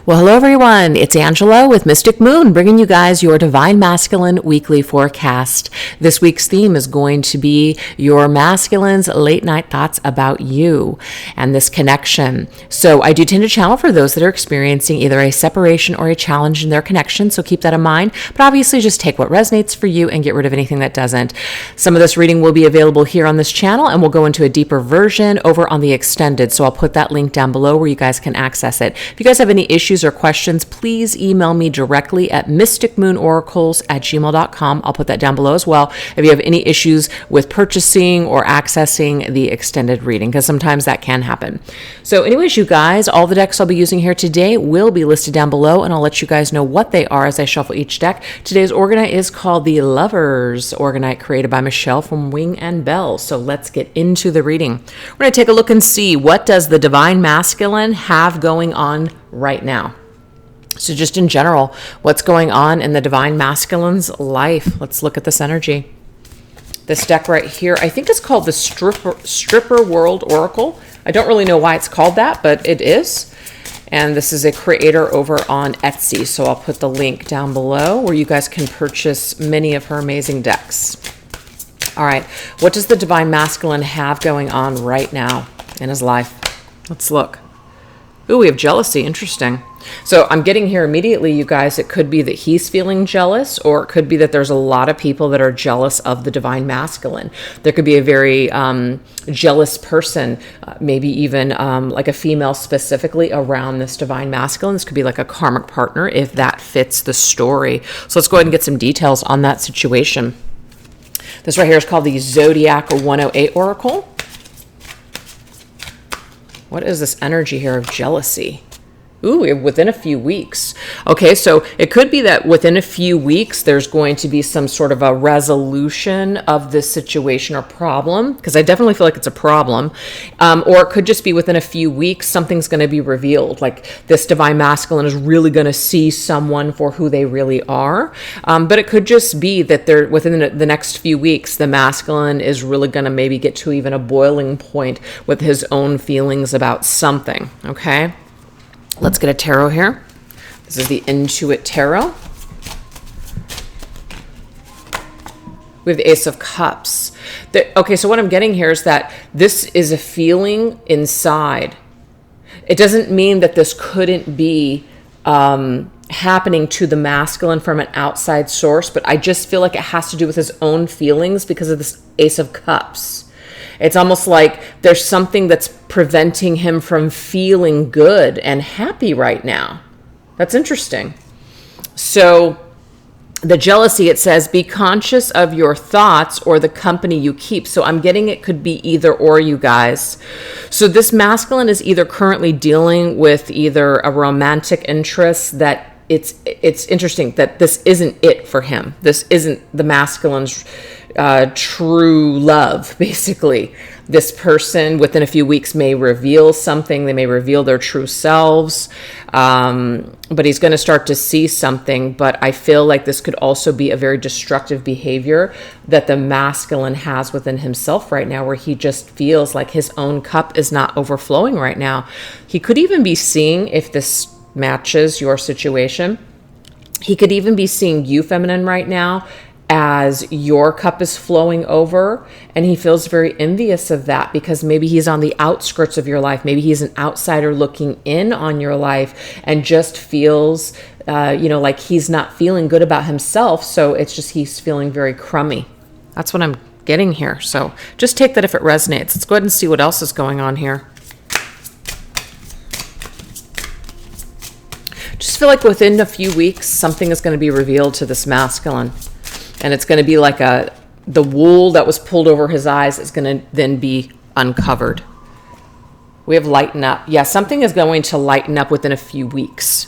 Well, hello everyone. It's Angela with Mystic Moon, bringing you guys your Divine Masculine weekly forecast. This week's theme is going to be your masculine's late night thoughts about you and this connection. So I do tend to channel for those that are experiencing either a separation or a challenge in their connection. So keep that in mind, but obviously just take what resonates for you and get rid of anything that doesn't. Some of this reading will be available here on this channel, and we'll go into a deeper version over on the extended. So I'll put that link down below where you guys can access it. If you guys have any issues or questions, please email me directly at mysticmoonoracles@gmail.com. I'll put that down below as well if you have any issues with purchasing or accessing the extended reading, because sometimes that can happen. So anyways, you guys, all the decks I'll be using here today will be listed down below, and I'll let you guys know what they are as I shuffle each deck. Today's Organite is called the Lovers Organite, created by Michelle from Wing and Bell. So let's get into the reading. We're going to take a look and see, what does the Divine Masculine have going on right now? So just in general, what's going on in the Divine Masculine's life? Let's look at this energy. This deck right here, I think it's called the Stripper World Oracle. I don't really know why it's called that, but it is. And this is a creator over on Etsy. So I'll put the link down below where you guys can purchase many of her amazing decks. All right, what does the Divine Masculine have going on right now in his life? Let's look. Ooh, we have jealousy. Interesting. So I'm getting here immediately, you guys, it could be that he's feeling jealous, or it could be that there's a lot of people that are jealous of the Divine Masculine. There could be a very jealous person, maybe even like a female specifically around this Divine Masculine. This could be like a karmic partner if that fits the story. So let's go ahead and get some details on that situation. This right here is called the Zodiac 108 Oracle. What is this energy here of jealousy? Ooh, within a few weeks. Okay, so it could be that within a few weeks, there's going to be some sort of a resolution of this situation or problem, because I definitely feel like it's a problem. Or it could just be within a few weeks, something's going to be revealed. Like this Divine Masculine is really going to see someone for who they really are. But it could just be that they're within the next few weeks, the masculine is really going to maybe get to even a boiling point with his own feelings about something. Okay. Let's get a tarot here. This is the Intuit Tarot. We have the Ace of Cups. Okay, so what I'm getting here is that this is a feeling inside. It doesn't mean that this couldn't be happening to the masculine from an outside source, but I just feel like it has to do with his own feelings because of this Ace of Cups. It's almost like there's something that's preventing him from feeling good and happy right now. That's interesting. So the jealousy, it says, be conscious of your thoughts or the company you keep. So I'm getting it could be either or, you guys. So this masculine is either currently dealing with either a romantic interest that it's interesting that this isn't it for him. This isn't the masculine's true love, basically. This person within a few weeks may reveal something. They may reveal their true selves, but he's going to start to see something. But I feel like this could also be a very destructive behavior that the masculine has within himself right now, where he just feels like his own cup is not overflowing right now. He could even be seeing, if this matches your situation, he could even be seeing you, feminine, right now as your cup is flowing over, and he feels very envious of that because maybe he's on the outskirts of your life. Maybe he's an outsider looking in on your life and just feels like he's not feeling good about himself. So it's just he's feeling very crummy. That's what I'm getting here. So just take that if it resonates. Let's go ahead and see what else is going on here. Just feel like within a few weeks, something is going to be revealed to this masculine. And it's going to be like the wool that was pulled over his eyes is going to then be uncovered. We have lighten up. Yeah, something is going to lighten up within a few weeks.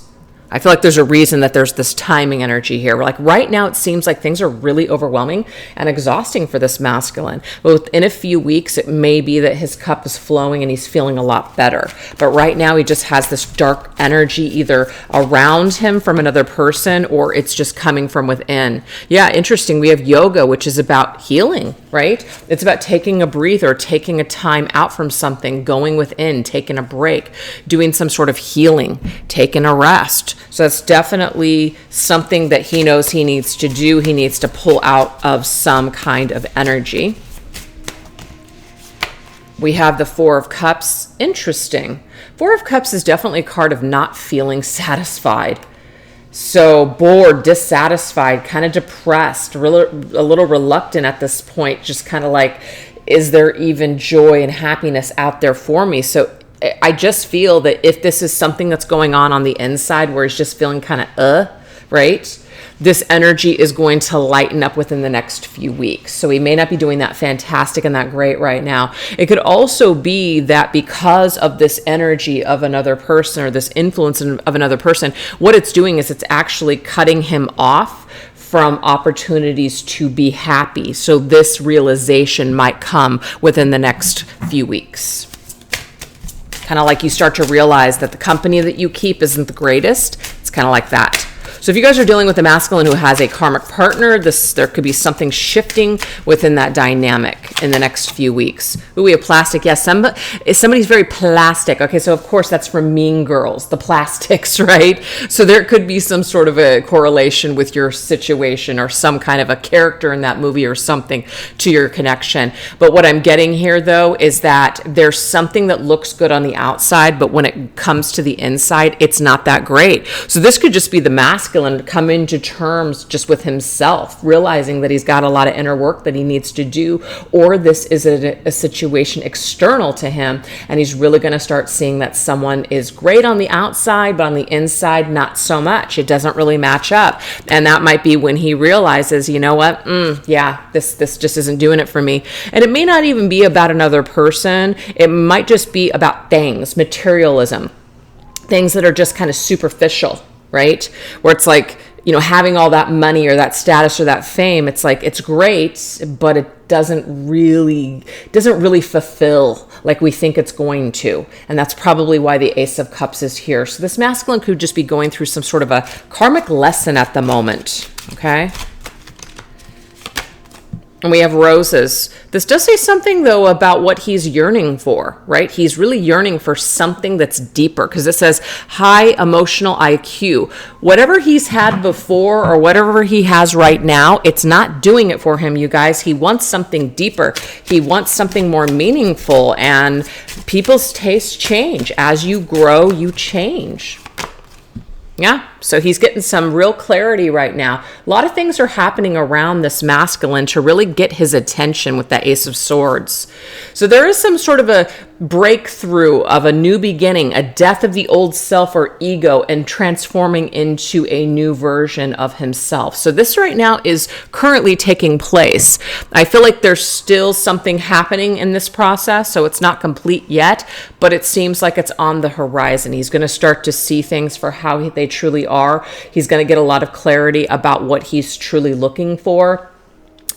I feel like there's a reason that there's this timing energy here. We're like, right now it seems like things are really overwhelming and exhausting for this masculine. But within a few weeks, it may be that his cup is flowing and he's feeling a lot better. But right now he just has this dark energy either around him from another person or it's just coming from within. Yeah, interesting. We have yoga, which is about healing, right? It's about taking a breather, taking a time out from something, going within, taking a break, doing some sort of healing, taking a rest. So that's definitely something that he knows he needs to do. He needs to pull out of some kind of energy. We have the Four of Cups. Interesting. Four of Cups is definitely a card of not feeling satisfied. So bored, dissatisfied, kind of depressed, a little reluctant at this point, just kind of like, is there even joy and happiness out there for me? So I just feel that if this is something that's going on the inside where he's just feeling kind of, right? This energy is going to lighten up within the next few weeks. So he may not be doing that fantastic and that great right now. It could also be that because of this energy of another person or this influence of another person, what it's doing is it's actually cutting him off from opportunities to be happy. So this realization might come within the next few weeks. Kind of like you start to realize that the company that you keep isn't the greatest. It's kind of like that. So if you guys are dealing with a masculine who has a karmic partner, there could be something shifting within that dynamic in the next few weeks. Ooh, we have plastic. Yes, somebody's very plastic. Okay, so of course that's from Mean Girls, the plastics, right? So there could be some sort of a correlation with your situation or some kind of a character in that movie or something to your connection. But what I'm getting here, though, is that there's something that looks good on the outside, but when it comes to the inside, it's not that great. So this could just be the masculine come into terms just with himself, realizing that he's got a lot of inner work that he needs to do, or this is a situation external to him, and he's really going to start seeing that someone is great on the outside, but on the inside, not so much. It doesn't really match up. And that might be when he realizes, you know what, this just isn't doing it for me. And it may not even be about another person. It might just be about things, materialism, things that are just kind of superficial, right? Where it's like, having all that money or that status or that fame, it's like, it's great, but it doesn't really fulfill like we think it's going to. And that's probably why the Ace of Cups is here. So this masculine could just be going through some sort of a karmic lesson at the moment, okay? And we have roses. This does say something, though, about what he's yearning for, right? He's really yearning for something that's deeper because it says high emotional IQ. Whatever he's had before or whatever he has right now, it's not doing it for him, you guys. He wants something deeper. He wants something more meaningful. And people's tastes change. As you grow, you change. Yeah, so he's getting some real clarity right now. A lot of things are happening around this masculine to really get his attention with that Ace of Swords. So there is some sort of a breakthrough of a new beginning, a death of the old self or ego, and transforming into a new version of himself. So this right now is currently taking place. I feel like there's still something happening in this process, so it's not complete yet, but it seems like it's on the horizon. He's going to start to see things for how they truly are. He's going to get a lot of clarity about what he's truly looking for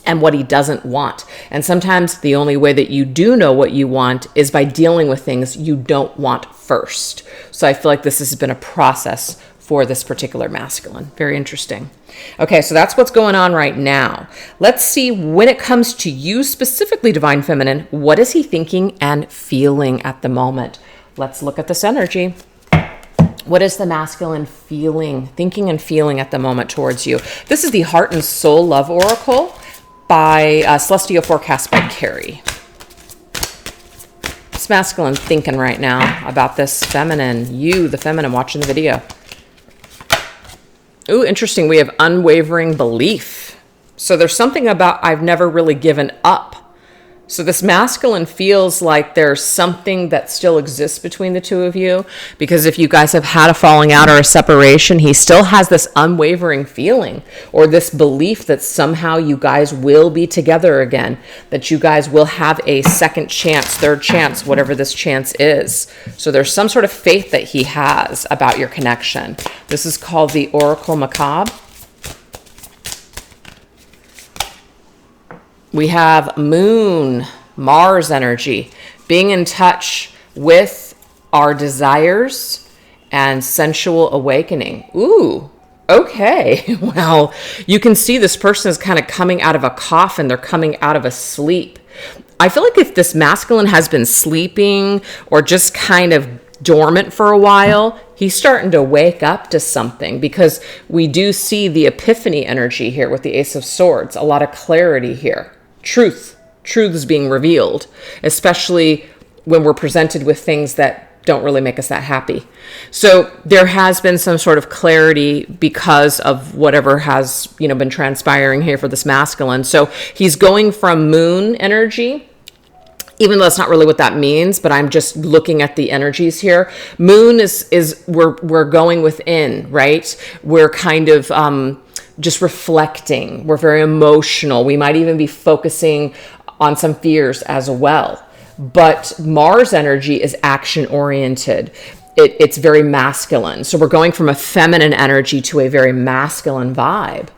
and what he doesn't want. And sometimes the only way that you do know what you want is by dealing with things you don't want first. So I feel like this has been a process for this particular masculine. Very interesting. Okay, so that's what's going on right now. Let's see, when it comes to you specifically, Divine Feminine, what is he thinking and feeling at the moment? Let's look at this energy. What is the masculine thinking and feeling at the moment towards you? This is the Heart and Soul Love Oracle by Celestial Forecast by Carrie. This masculine thinking right now about this feminine, you, the feminine, watching the video. Ooh, interesting. We have unwavering belief. So there's something about I've never really given up. So this masculine feels like there's something that still exists between the two of you, because if you guys have had a falling out or a separation, he still has this unwavering feeling or this belief that somehow you guys will be together again, that you guys will have a second chance, third chance, whatever this chance is. So there's some sort of faith that he has about your connection. This is called the Oracle Macabre. We have Moon, Mars energy, being in touch with our desires and sensual awakening. Ooh, okay. Well, you can see this person is kind of coming out of a coffin. They're coming out of a sleep. I feel like if this masculine has been sleeping or just kind of dormant for a while, he's starting to wake up to something, because we do see the epiphany energy here with the Ace of Swords, a lot of clarity here. Truth is being revealed, especially when we're presented with things that don't really make us that happy. So there has been some sort of clarity because of whatever has, been transpiring here for this masculine. So he's going from moon energy, even though that's not really what that means, but I'm just looking at the energies here. Moon is we're going within, right? We're kind of just reflecting. We're very emotional. We might even be focusing on some fears as well. But Mars energy is action oriented. It's very masculine. So we're going from a feminine energy to a very masculine vibe.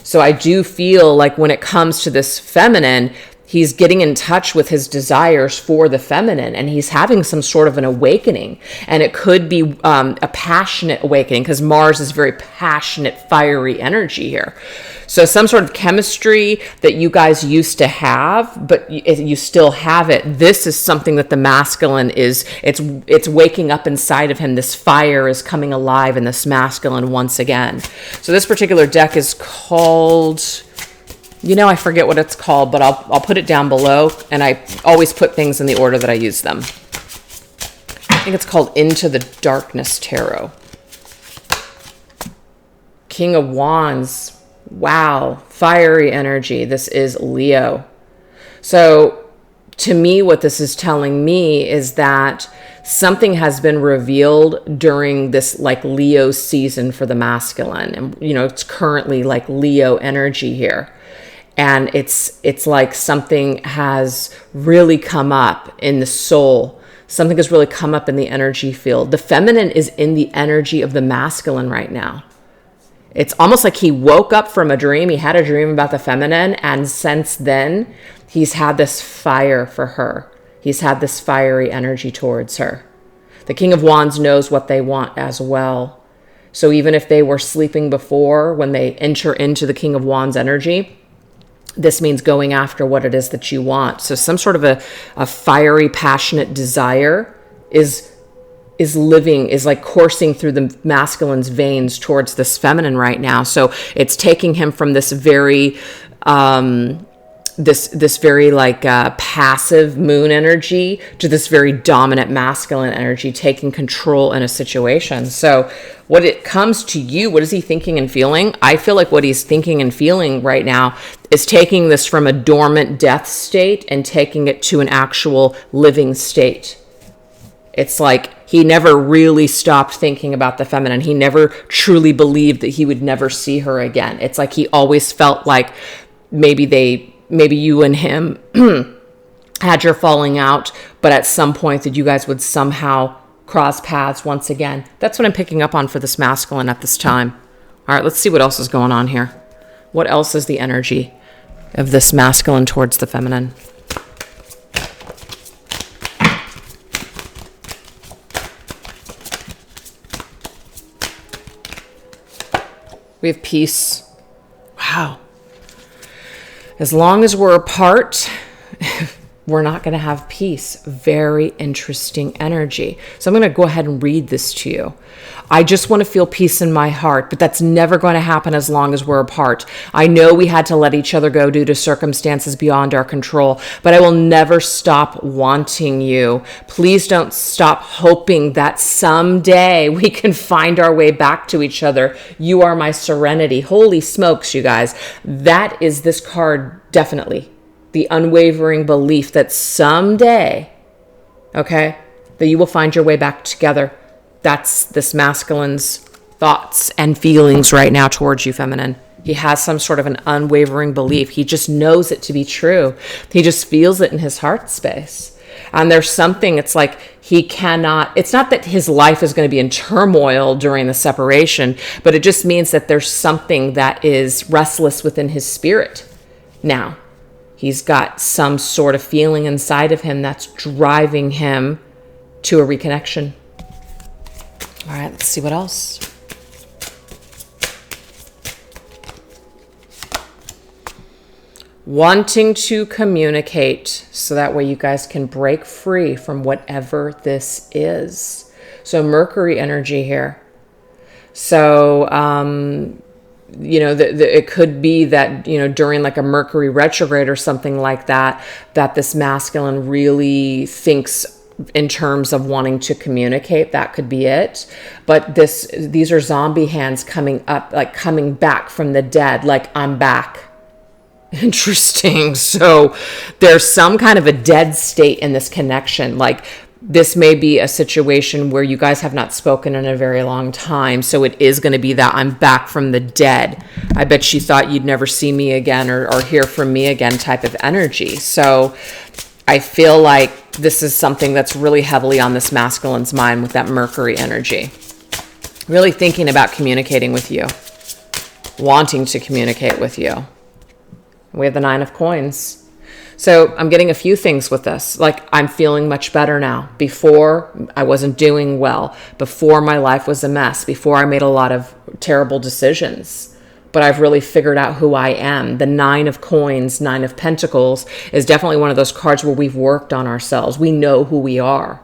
So I do feel like when it comes to this feminine, he's getting in touch with his desires for the feminine, and he's having some sort of an awakening. And it could be a passionate awakening, because Mars is very passionate, fiery energy here. So some sort of chemistry that you guys used to have, but you still have it. This is something that the masculine it's waking up inside of him. This fire is coming alive in this masculine once again. So this particular deck is called... I forget what it's called, but I'll put it down below, and I always put things in the order that I use them. I think it's called Into the Darkness Tarot. King of Wands. Wow. Fiery energy. This is Leo. So to me, what this is telling me is that something has been revealed during this Leo season for the masculine. And, it's currently Leo energy here. And it's like something has really come up in the soul. Something has really come up in the energy field. The feminine is in the energy of the masculine right now. It's almost like he woke up from a dream. He had a dream about the feminine. And since then, he's had this fire for her. He's had this fiery energy towards her. The King of Wands knows what they want as well. So even if they were sleeping before, when they enter into the King of Wands energy, this means going after what it is that you want. So some sort of a fiery, passionate desire is coursing through the masculine's veins towards this feminine right now. So it's taking him from this very this very passive moon energy to this very dominant masculine energy, taking control in a situation. So what it comes to you, what is he thinking and feeling? I feel like what he's thinking and feeling right now is taking this from a dormant death state and taking it to an actual living state. It's like he never really stopped thinking about the feminine. He never truly believed that he would never see her again. It's like he always felt like maybe you and him had your falling out, but at some point that you guys would somehow cross paths once again. That's what I'm picking up on for this masculine at this time. All right, let's see what else is going on here. What else is the energy of this masculine towards the feminine? We have peace. Wow. As long as we're apart, we're not going to have peace. Very interesting energy. So I'm going to go ahead and read this to you. I just want to feel peace in my heart, but that's never going to happen as long as we're apart. I know we had to let each other go due to circumstances beyond our control, but I will never stop wanting you. Please don't stop hoping that someday we can find our way back to each other. You are my serenity. Holy smokes, you guys. That is this card, definitely. the unwavering belief that someday, okay, that you will find your way back together. That's this masculine's thoughts and feelings right now towards you, feminine. He has some sort of an unwavering belief. He just knows it to be true. He just feels it in his heart space. And there's something, it's like he cannot, it's not that his life is going to be in turmoil during the separation, but it just means that there's something that is restless within his spirit now. He's got some sort of feeling inside of him that's driving him to a reconnection. All right, let's see what else. Wanting to communicate so that way you guys can break free from whatever this is. So Mercury energy here. So, it could be that, during like a Mercury retrograde or something like that, that this masculine really thinks in terms of wanting to communicate. That could be it. But these are zombie hands coming up, like coming back from the dead, like I'm back. Interesting. So there's some kind of a dead state in this connection. Like this may be a situation where you guys have not spoken in a very long time. So it is going to be that I'm back from the dead. I bet you thought you'd never see me again or hear from me again type of energy. So I feel like this is something that's really heavily on this masculine's mind with that Mercury energy. Really thinking about communicating with you, wanting to communicate with you. We have the 9 of coins. So I'm getting a few things with this. Like I'm feeling much better now. Before I wasn't doing well. Before my life was a mess. Before I made a lot of terrible decisions. But I've really figured out who I am. The 9 of coins, 9 of pentacles is definitely one of those cards where we've worked on ourselves. We know who we are.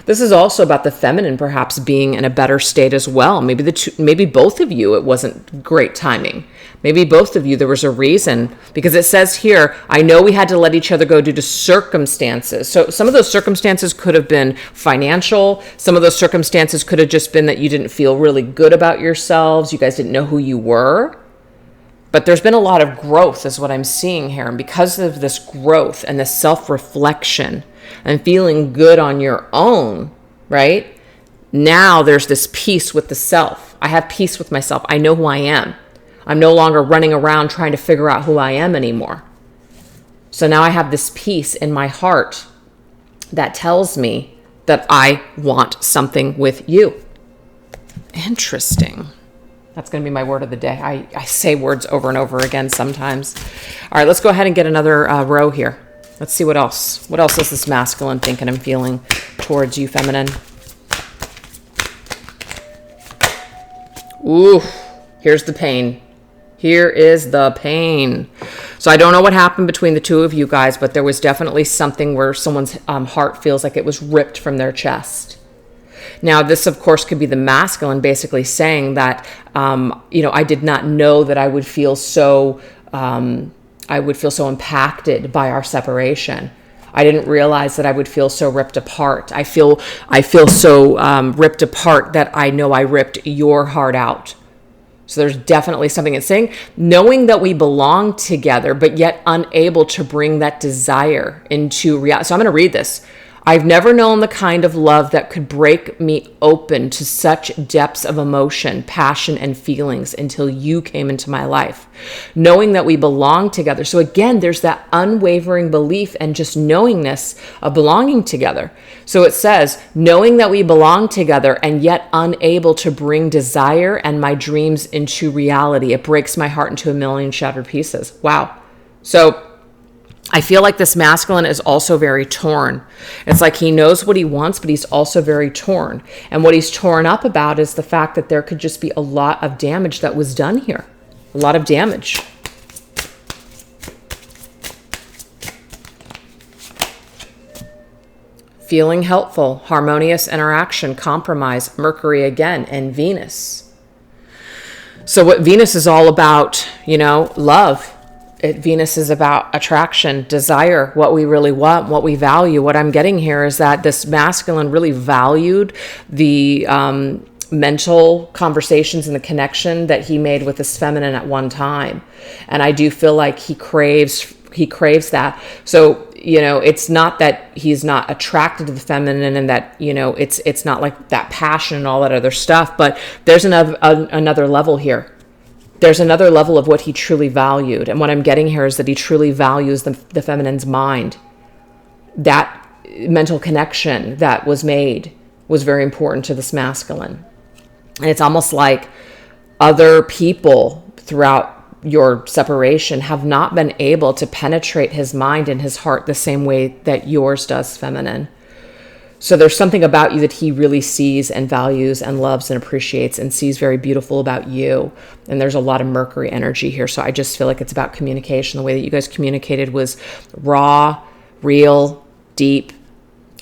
This is also about the feminine perhaps being in a better state as well. Maybe both of you, it wasn't great timing. Maybe both of you, there was a reason, because it says here, I know we had to let each other go due to circumstances. So some of those circumstances could have been financial. Some of those circumstances could have just been that you didn't feel really good about yourselves. You guys didn't know who you were. But there's been a lot of growth is what I'm seeing here. And because of this growth and this self-reflection and feeling good on your own, right? Now there's this peace with the self. I have peace with myself. I know who I am. I'm no longer running around trying to figure out who I am anymore. So now I have this peace in my heart that tells me that I want something with you. Interesting. That's going to be my word of the day. I say words over and over again sometimes. All right, let's go ahead and get another row here. Let's see what else. What else is this masculine thinking and feeling towards you, feminine? Ooh, here's the pain. Here is the pain. So I don't know what happened between the two of you guys, but there was definitely something where someone's heart feels like it was ripped from their chest. Now, this, of course, could be the masculine basically saying that, I did not know that I would feel so impacted by our separation. I didn't realize that I would feel so ripped apart. I feel so ripped apart that I know I ripped your heart out. So there's definitely something it's saying, knowing that we belong together, but yet unable to bring that desire into reality. So I'm going to read this. I've never known the kind of love that could break me open to such depths of emotion, passion, and feelings until you came into my life. Knowing that we belong together. So again, there's that unwavering belief and just knowingness of belonging together. So it says, knowing that we belong together and yet unable to bring desire and my dreams into reality. It breaks my heart into a million shattered pieces. Wow. So I feel like this masculine is also very torn. It's like he knows what he wants, but he's also very torn. And what he's torn up about is the fact that there could just be a lot of damage that was done here. A lot of damage. Feeling helpful, harmonious interaction, compromise, Mercury again, and Venus. So what Venus is all about, love. Venus is about attraction, desire, what we really want, what we value. What I'm getting here is that this masculine really valued the mental conversations and the connection that he made with this feminine at one time. And I do feel like he craves he craves that. So, it's not that he's not attracted to the feminine and that, it's not like that passion and all that other stuff, but there's another level here. There's another level of what he truly valued. And what I'm getting here is that he truly values the feminine's mind. That mental connection that was made was very important to this masculine. And it's almost like other people throughout your separation have not been able to penetrate his mind and his heart the same way that yours does, feminine. So there's something about you that he really sees and values and loves and appreciates and sees very beautiful about you. And there's a lot of Mercury energy here. So I just feel like it's about communication. The way that you guys communicated was raw, real, deep.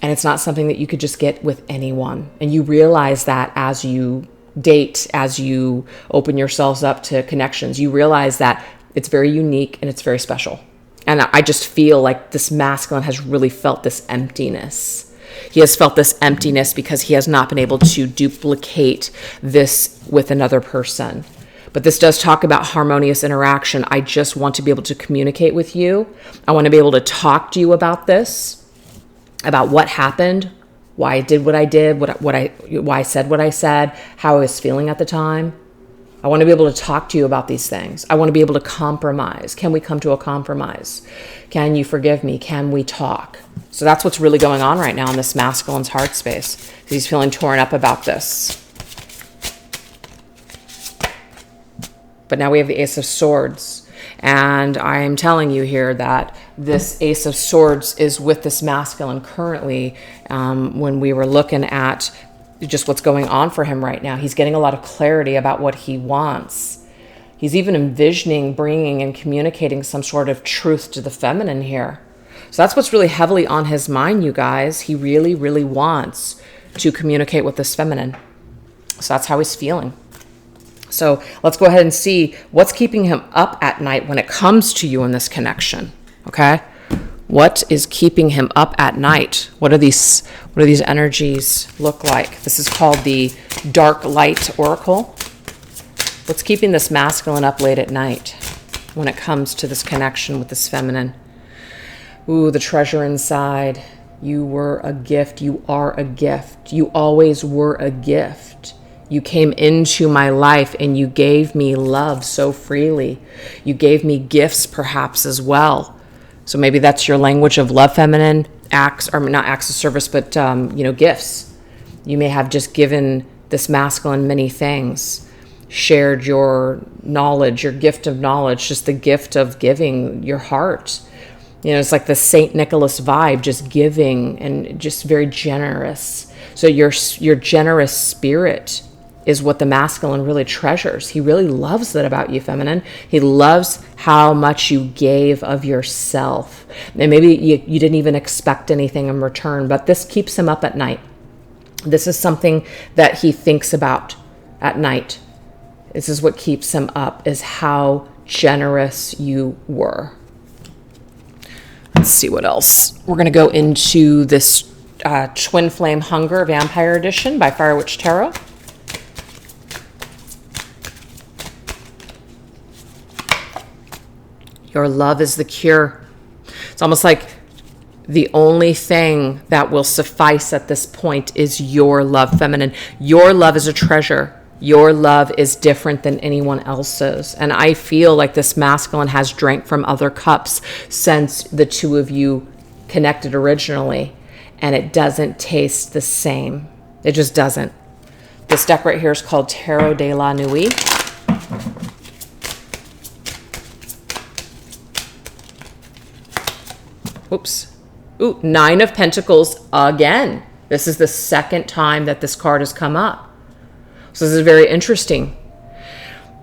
And it's not something that you could just get with anyone. And you realize that as you date, as you open yourselves up to connections, you realize that it's very unique and it's very special. And I just feel like this masculine has really felt this emptiness. He has felt this emptiness because he has not been able to duplicate this with another person. But this does talk about harmonious interaction. I just want to be able to communicate with you. I want to be able to talk to you about this, about what happened, why I did what I did, why I said what I said, how I was feeling at the time. I want to be able to talk to you about these things. I want to be able to compromise. Can we come to a compromise? Can you forgive me? Can we talk? So that's what's really going on right now in this masculine's heart space. He's feeling torn up about this. But now we have the Ace of Swords. And I'm telling you here that this Ace of Swords is with this masculine currently. When we were looking at just what's going on for him right now, he's getting a lot of clarity about what he wants. He's even envisioning bringing and communicating some sort of truth to the feminine here. So that's what's really heavily on his mind, you guys. He really, really wants to communicate with this feminine. So that's how he's feeling. So let's go ahead and see what's keeping him up at night when it comes to you in this connection. Okay? What is keeping him up at night? What do these energies look like? This is called the Dark Light Oracle. What's keeping this masculine up late at night when it comes to this connection with this feminine? Ooh, the treasure inside. You were a gift. You are a gift. You always were a gift. You came into my life and you gave me love so freely. You gave me gifts perhaps as well. So maybe that's your language of love, feminine, acts, or not acts of service, but, gifts. You may have just given this masculine many things, shared your knowledge, your gift of knowledge, just the gift of giving your heart. It's like the Saint Nicholas vibe, just giving and just very generous. So your generous spirit is what the masculine really treasures. He really loves that about you, feminine. He loves how much you gave of yourself. And maybe you didn't even expect anything in return, but this keeps him up at night. This is something that he thinks about at night. This is what keeps him up, is how generous you were. Let's see what else. We're going to go into this Twin Flame Hunger Vampire Edition by Fire Witch Tarot. Your love is the cure. It's almost like the only thing that will suffice at this point is your love, feminine. Your love is a treasure. Your love is different than anyone else's. And I feel like this masculine has drank from other cups since the two of you connected originally. And it doesn't taste the same. It just doesn't. This deck right here is called Tarot de la Nuit. Oops. Ooh, Nine of Pentacles again. This is the second time that this card has come up. So this is very interesting.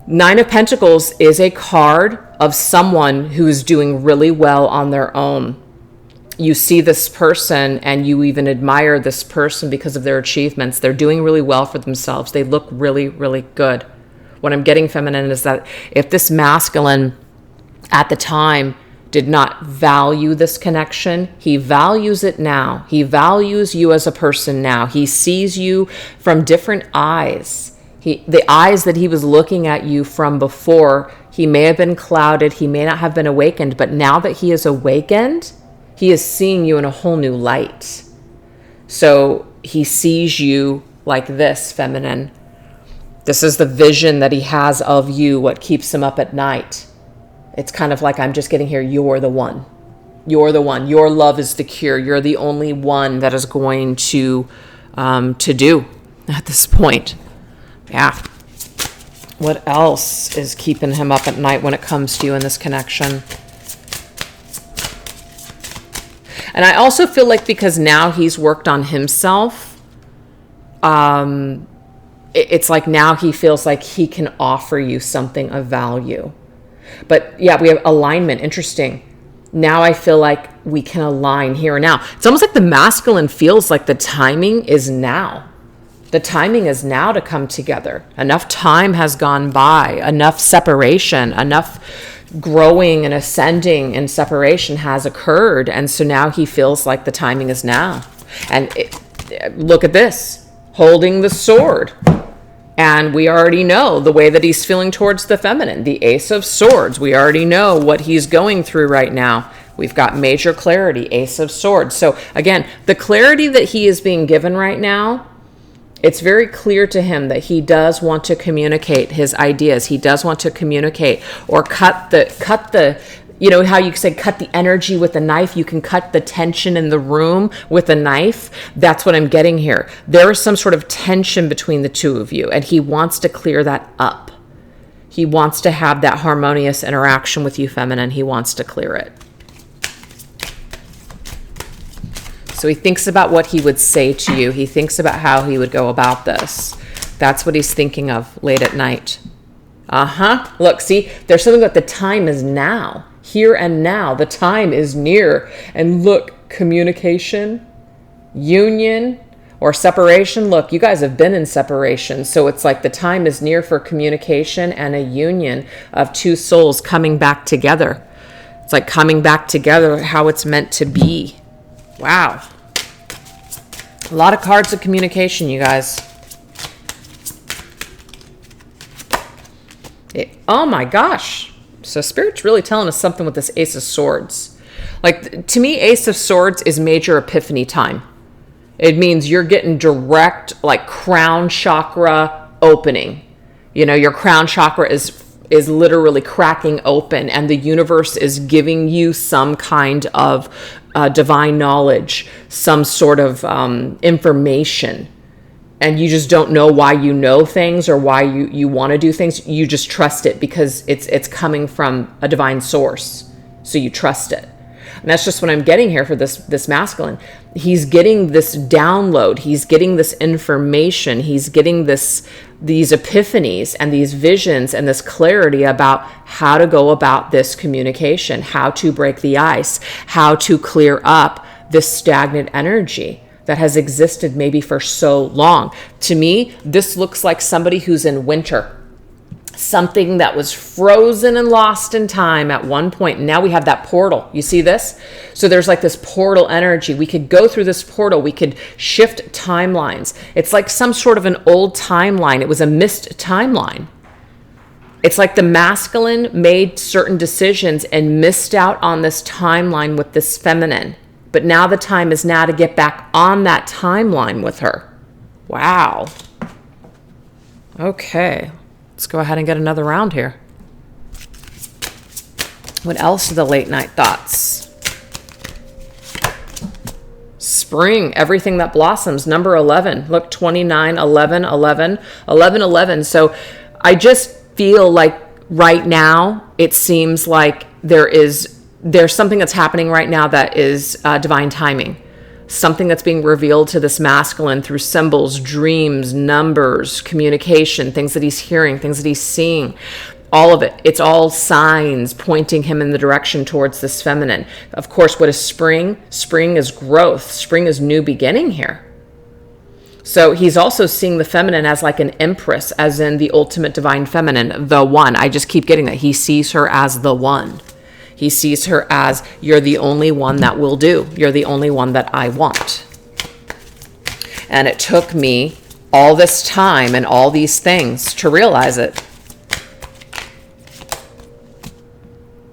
Nine of Pentacles is a card of someone who is doing really well on their own. You see this person and you even admire this person because of their achievements. They're doing really well for themselves. They look really, really good. What I'm getting, feminine, is that if this masculine at the time did not value this connection, he values it now. He values you as a person now. He sees you from different eyes. The eyes that he was looking at you from before, he may have been clouded, he may not have been awakened, but now that he is awakened, he is seeing you in a whole new light. So he sees you like this, feminine. This is the vision that he has of you, what keeps him up at night. It's kind of like, I'm just getting here, you're the one. You're the one. Your love is the cure. You're the only one that is going to do at this point. Yeah. What else is keeping him up at night when it comes to you in this connection? And I also feel like because now he's worked on himself, it's like now he feels like he can offer you something of value. But yeah, we have alignment. Interesting. Now I feel like we can align here and now. It's almost like the masculine feels like the timing is now. The timing is now to come together. Enough time has gone by, enough separation, enough growing and ascending and separation has occurred. And so now he feels like the timing is now. And look at this, holding the sword. And we already know the way that he's feeling towards the feminine, the Ace of Swords. We already know what he's going through right now. We've got major clarity, Ace of Swords. So again, the clarity that he is being given right now, it's very clear to him that he does want to communicate his ideas. He does want to communicate or cut the, you know how you say cut the energy with a knife? You can cut the tension in the room with a knife. That's what I'm getting here. There is some sort of tension between the two of you, and he wants to clear that up. He wants to have that harmonious interaction with you, feminine. He wants to clear it. So he thinks about what he would say to you. He thinks about how he would go about this. That's what he's thinking of late at night. Look, see, there's something about the time is now. Here and now. The time is near. And look, communication, union, or separation. Look, you guys have been in separation. So it's like the time is near for communication and a union of two souls coming back together. It's like coming back together how it's meant to be. Wow. A lot of cards of communication, you guys. Oh my gosh. So Spirit's really telling us something with this Ace of Swords. Like, to me, Ace of Swords is major epiphany time. It means you're getting direct, like, crown chakra opening. You know, your crown chakra is literally cracking open, and the universe is giving you some kind of divine knowledge, some sort of information. And you just don't know why you know things or why you want to do things. You just trust it because it's coming from a divine source. So you trust it. And that's just what I'm getting here for this masculine. He's getting this download. He's getting this information. He's getting these epiphanies and these visions and this clarity about how to go about this communication, how to break the ice, how to clear up this stagnant energy that has existed maybe for so long. To me, this looks like somebody who's in winter. Something that was frozen and lost in time at one point. And now we have that portal. You see this? So there's like this portal energy. We could go through this portal. We could shift timelines. It's like some sort of an old timeline. It was a missed timeline. It's like the masculine made certain decisions and missed out on this timeline with this feminine. But now the time is now to get back on that timeline with her. Wow. Okay. Let's go ahead and get another round here. What else are the late night thoughts? Spring, everything that blossoms, number 11. Look, 29, 11, 11, 11, 11. So I just feel like right now, it seems like there's something that's happening right now that is divine timing. Something that's being revealed to this masculine through symbols, dreams, numbers, communication, things that he's hearing, things that he's seeing. All of it. It's all signs pointing him in the direction towards this feminine. Of course, what is spring? Spring is growth. Spring is new beginning here. So he's also seeing the feminine as like an empress, as in the ultimate divine feminine, the one. I just keep getting that. He sees her as the one. He sees her as, you're the only one that will do. You're the only one that I want. And it took me all this time and all these things to realize it.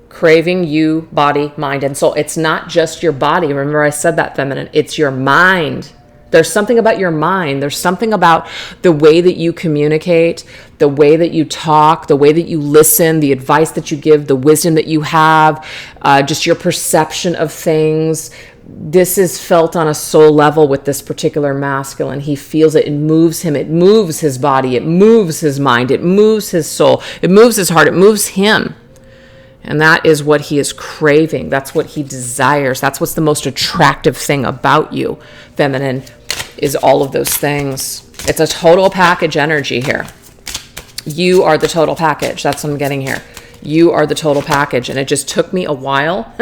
Craving you, body, mind, and soul. It's not just your body. Remember I said that, feminine. It's your mind. There's something about your mind. There's something about the way that you communicate, the way that you talk, the way that you listen, the advice that you give, the wisdom that you have, just your perception of things. This is felt on a soul level with this particular masculine. He feels it. It moves him. It moves his body. It moves his mind. It moves his soul. It moves his heart. It moves him. And that is what he is craving. That's what he desires. That's what's the most attractive thing about you, feminine, is all of those things. It's a total package energy here. You are the total package. That's what I'm getting here. You are the total package. And it just took me a while.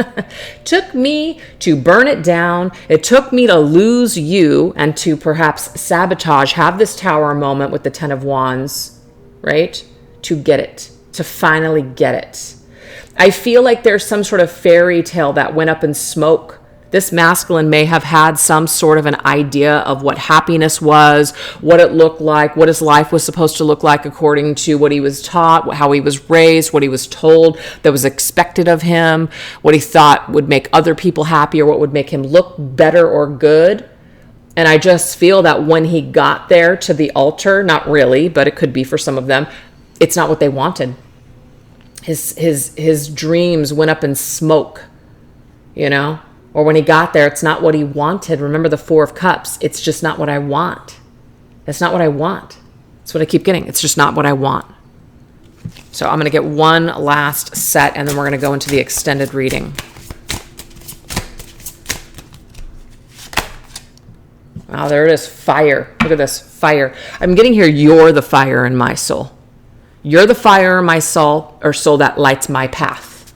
Took me to burn it down. It took me to lose you and to perhaps sabotage, have this tower moment with the 10 of Wands, right? To get it, to finally get it. I feel like there's some sort of fairy tale that went up in smoke. This masculine may have had some sort of an idea of what happiness was, what it looked like, what his life was supposed to look like according to what he was taught, how he was raised, what he was told that was expected of him, what he thought would make other people happy or what would make him look better or good. And I just feel that when he got there to the altar, not really, but it could be for some of them, it's not what they wanted. His dreams went up in smoke, you know? Or when he got there, it's not what he wanted. Remember the 4 of Cups. It's just not what I want. It's not what I want. That's what I keep getting. It's just not what I want. So I'm going to get one last set, and then we're going to go into the extended reading. Wow, there it is. Fire. Look at this. Fire. I'm getting here, you're the fire in my soul. You're the fire in my soul, or soul that lights my path.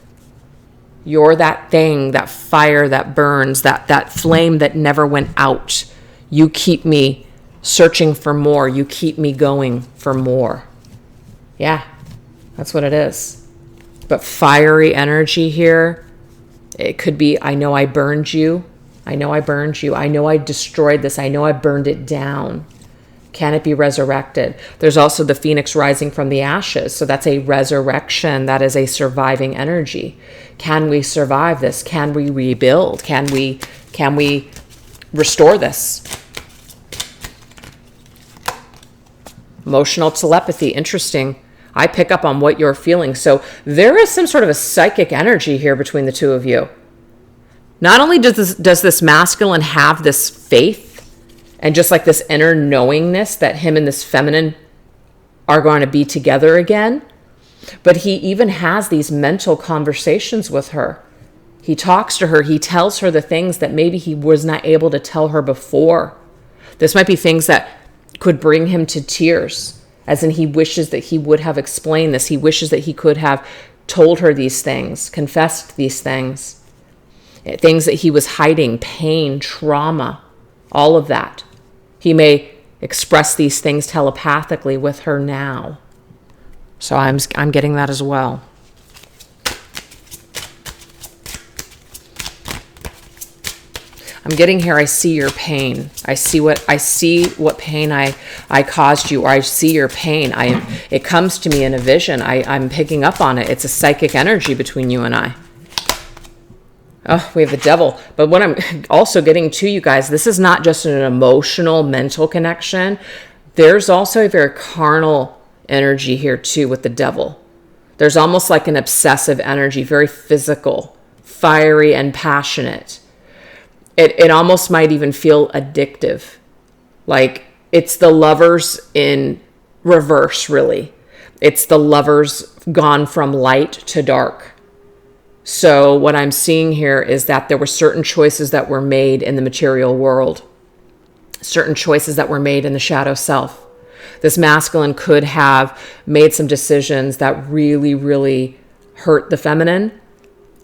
You're that thing, that fire that burns, that flame that never went out. You keep me searching for more. You keep me going for more. Yeah, that's what it is. But fiery energy here. It could be, I know I burned you. I know I burned you. I know I destroyed this. I know I burned it down. Can it be resurrected? There's also the phoenix rising from the ashes. So that's a resurrection. That is a surviving energy. Can we survive this? Can we rebuild? Can we restore this? Emotional telepathy. Interesting. I pick up on what you're feeling. So there is some sort of a psychic energy here between the two of you. Not only does this masculine have this faith, and just like this inner knowingness that him and this feminine are going to be together again, but he even has these mental conversations with her. He talks to her. He tells her the things that maybe he was not able to tell her before. This might be things that could bring him to tears, as in he wishes that he would have explained this. He wishes that he could have told her these things, confessed these things that he was hiding, pain, trauma, all of that. He may express these things telepathically with her now. So I'm getting that as well. I'm getting here, I see your pain. I see what pain I caused you, or I see your pain. It comes to me in a vision. I'm picking up on it. It's a psychic energy between you and I. Oh, we have the devil. But what I'm also getting to, you guys, this is not just an emotional, mental connection. There's also a very carnal energy here too with the devil. There's almost like an obsessive energy, very physical, fiery and passionate. It almost might even feel addictive. Like it's the lovers in reverse, really. It's the lovers gone from light to dark. So what I'm seeing here is that there were certain choices that were made in the material world, certain choices that were made in the shadow self. This masculine could have made some decisions that really, really hurt the feminine,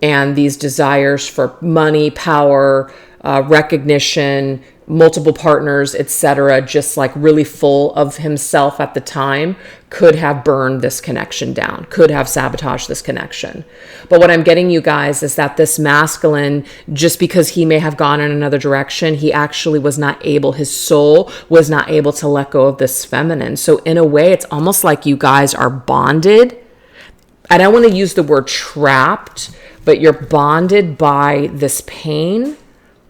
and these desires for money, power, recognition, multiple partners, etc., just like really full of himself at the time, could have burned this connection down, could have sabotaged this connection. But what I'm getting, you guys, is that this masculine, just because he may have gone in another direction, he actually was not able, his soul was not able to let go of this feminine. So in a way, it's almost like you guys are bonded. I don't want to use the word trapped, but you're bonded by this pain,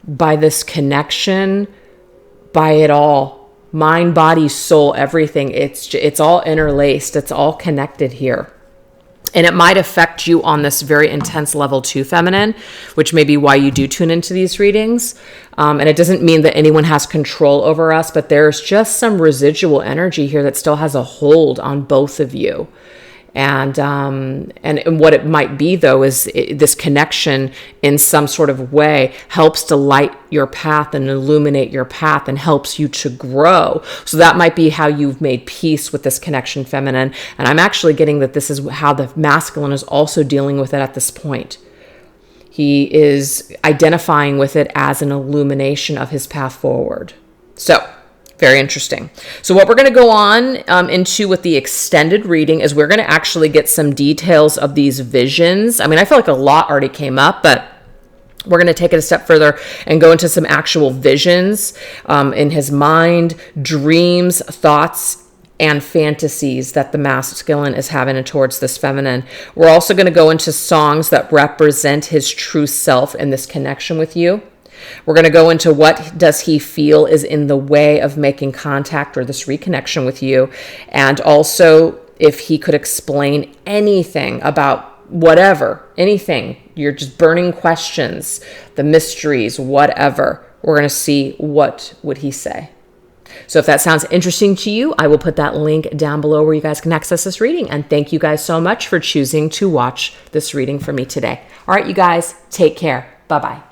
by this connection, by it all. Mind, body, soul, everything. It's all interlaced. It's all connected here. And it might affect you on this very intense level too, feminine, which may be why you do tune into these readings. And it doesn't mean that anyone has control over us, but there's just some residual energy here that still has a hold on both of you. And what it might be, though, is this connection in some sort of way helps to light your path and illuminate your path and helps you to grow. So that might be how you've made peace with this connection, feminine. And I'm actually getting that this is how the masculine is also dealing with it at this point. He is identifying with it as an illumination of his path forward. So very interesting. So what we're going to go on into with the extended reading is we're going to actually get some details of these visions. I mean, I feel like a lot already came up, but we're going to take it a step further and go into some actual visions in his mind, dreams, thoughts, and fantasies that the masculine is having towards this feminine. We're also going to go into songs that represent his true self and this connection with you. We're going to go into what does he feel is in the way of making contact or this reconnection with you. And also if he could explain anything about whatever, anything, you're just burning questions, the mysteries, whatever. We're going to see what would he say. So if that sounds interesting to you, I will put that link down below where you guys can access this reading. And thank you guys so much for choosing to watch this reading for me today. All right, you guys, take care. Bye-bye.